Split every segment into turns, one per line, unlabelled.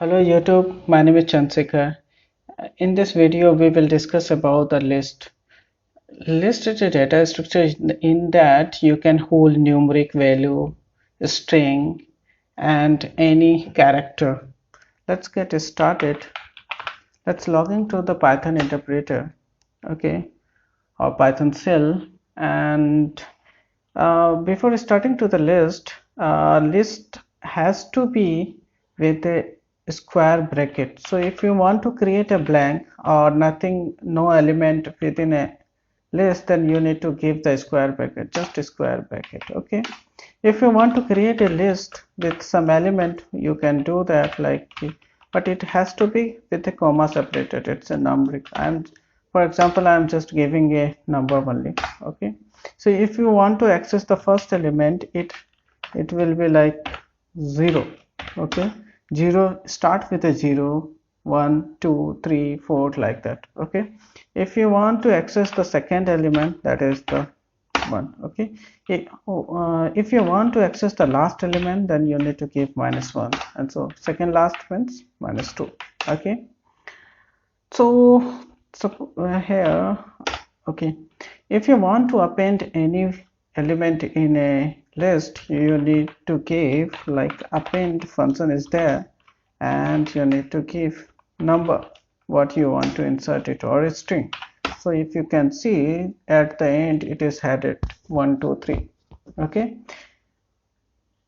Hello YouTube, my name is Chandrasekhar. In this video, we will discuss about the list. List is a data structure in that you can hold numeric value, string, and any character. Let's get started. Let's log into the Python interpreter, okay, or Python shell. And before starting to the list has to be with a square bracket. So if you want to create a blank or nothing, no element within a list, then you need to give the square bracket, just a square bracket. Okay. If you want to create a list with some element, you can do that but it has to be with a comma separated. It's a numeric. For example, I'm just giving a number only. Okay. So if you want to access the first element, it will be like 0. Okay. 0 start with a 0, 1, 2, 3, 4, like that. Okay. If you want to access the second element, that is the 1. Okay. If you want to access the last element, then you need to give -1, and so second last means -2. Okay. So here, okay, if you want to append any element in a list, you need to give like append function is there, and you need to give number what you want to insert it, or a string. So if you can see at the end, it is headed 1 2 3. Okay.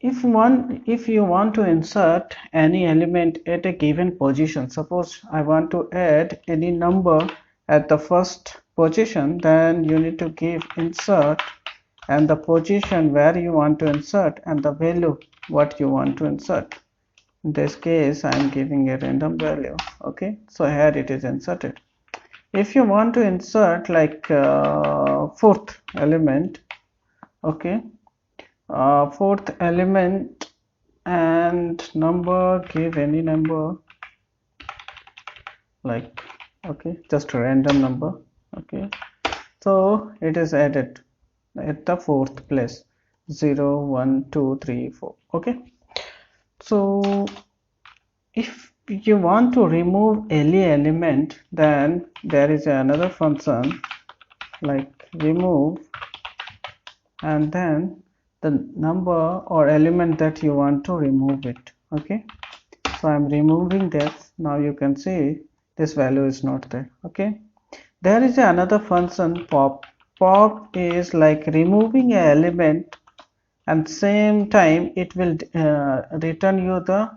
If you want to insert any element at a given position, suppose I want to add any number at the first position, then you need to give insert and the position where you want to insert and the value what you want to insert. In this case, I am giving a random value. Okay, so here it is inserted. If you want to insert like fourth element, okay, fourth element and number, give any number, like, okay, just a random number. Okay, so it is added at the fourth place, 0 1 2 3 4. Okay, so if you want to remove any element, then there is another function like remove, and then the number or element that you want to remove it. Okay, so I'm removing this. Now you can see this value is not there. Okay, there is another function pop. Pop is like removing an element, and same time it will return you the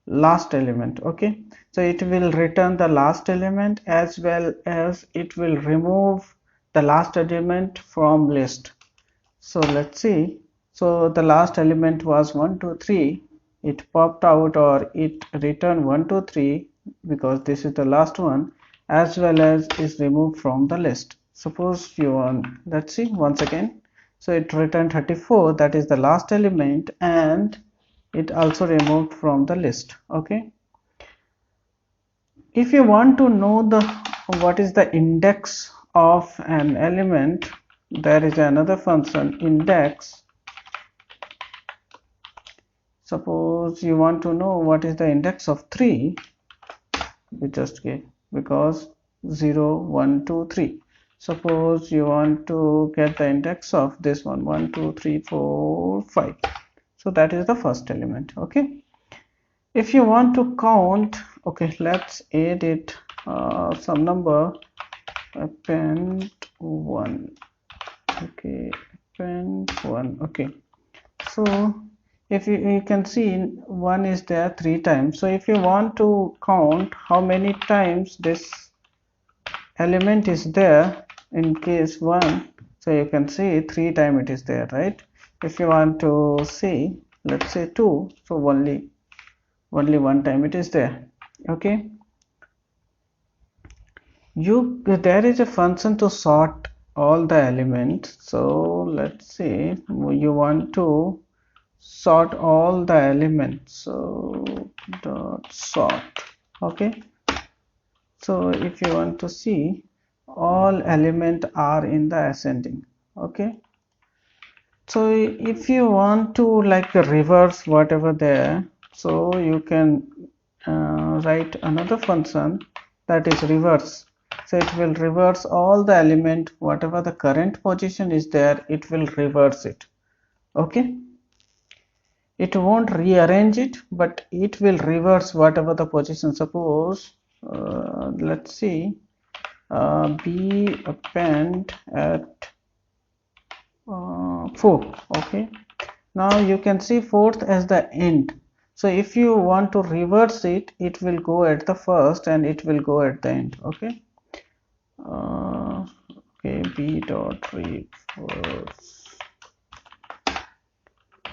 last element. Okay, so it will return the last element as well as it will remove the last element from list. So let's see. So the last element was 1 2 3. It popped out, or it returned 1 2 3 because this is the last one, as well as is removed from the list. Suppose you want, let's see once again. So it returned 34, that is the last element, and it also removed from the list. Okay. If you want to know the what is the index of an element, there is another function index. Suppose you want to know what is the index of 3, we just give, because 0 1 2 3. Suppose you want to get the index of this one, 1 2 3 4 5. So that is the first element. Okay, if you want to count, okay, let's add it some number, append 1. Okay, append 1. Okay, so if you can see 1 is there 3 times. So if you want to count how many times this element is there in case 1, so you can see 3 times it is there, right? If you want to see, let's say 2, so only 1 time it is there. Okay, there is a function to sort all the elements. So let's say you want to sort all the elements, so dot sort. Okay, so if you want to see all elements are in the ascending. Okay, so if you want to like reverse whatever there, so you can write another function that is reverse. So it will reverse all the element, whatever the current position is there, it will reverse it. Okay, it won't rearrange it, but it will reverse whatever the position. Suppose let's see, be append at 4. Okay, now you can see fourth as the end. So if you want to reverse it, it will go at the first and it will go at the end. Okay, okay, b dot reverse.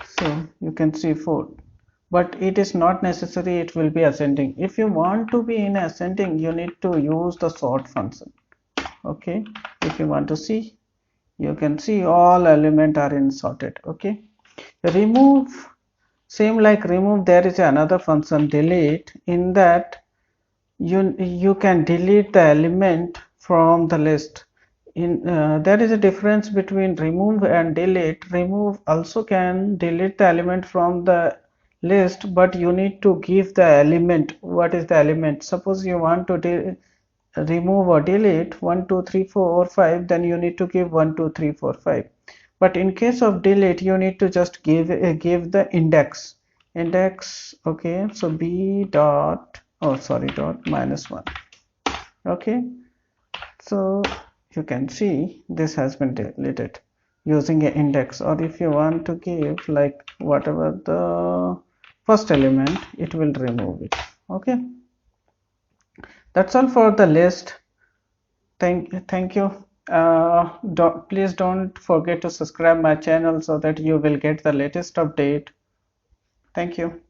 So you can see 4, but it is not necessary it will be ascending. If you want to be in ascending, you need to use the sort function. Okay, if you want to see, you can see all element are in sorted. Okay, remove, same like remove, there is another function delete. In that you can delete the element from the list. In there is a difference between remove and delete. Remove also can delete the element from the list, but you need to give the element. What is the element? Suppose you want to remove or delete 1 2 3 4 or 5, then you need to give 1 2 3 4 5. But in case of delete, you need to just give the index. Okay, so b dot, oh sorry, dot -1. Okay, so you can see this has been deleted using an index. Or if you want to give like whatever the first element, it will remove it. Okay, that's all for the list. Thank you. Please don't forget to subscribe my channel so that you will get the latest update. Thank you.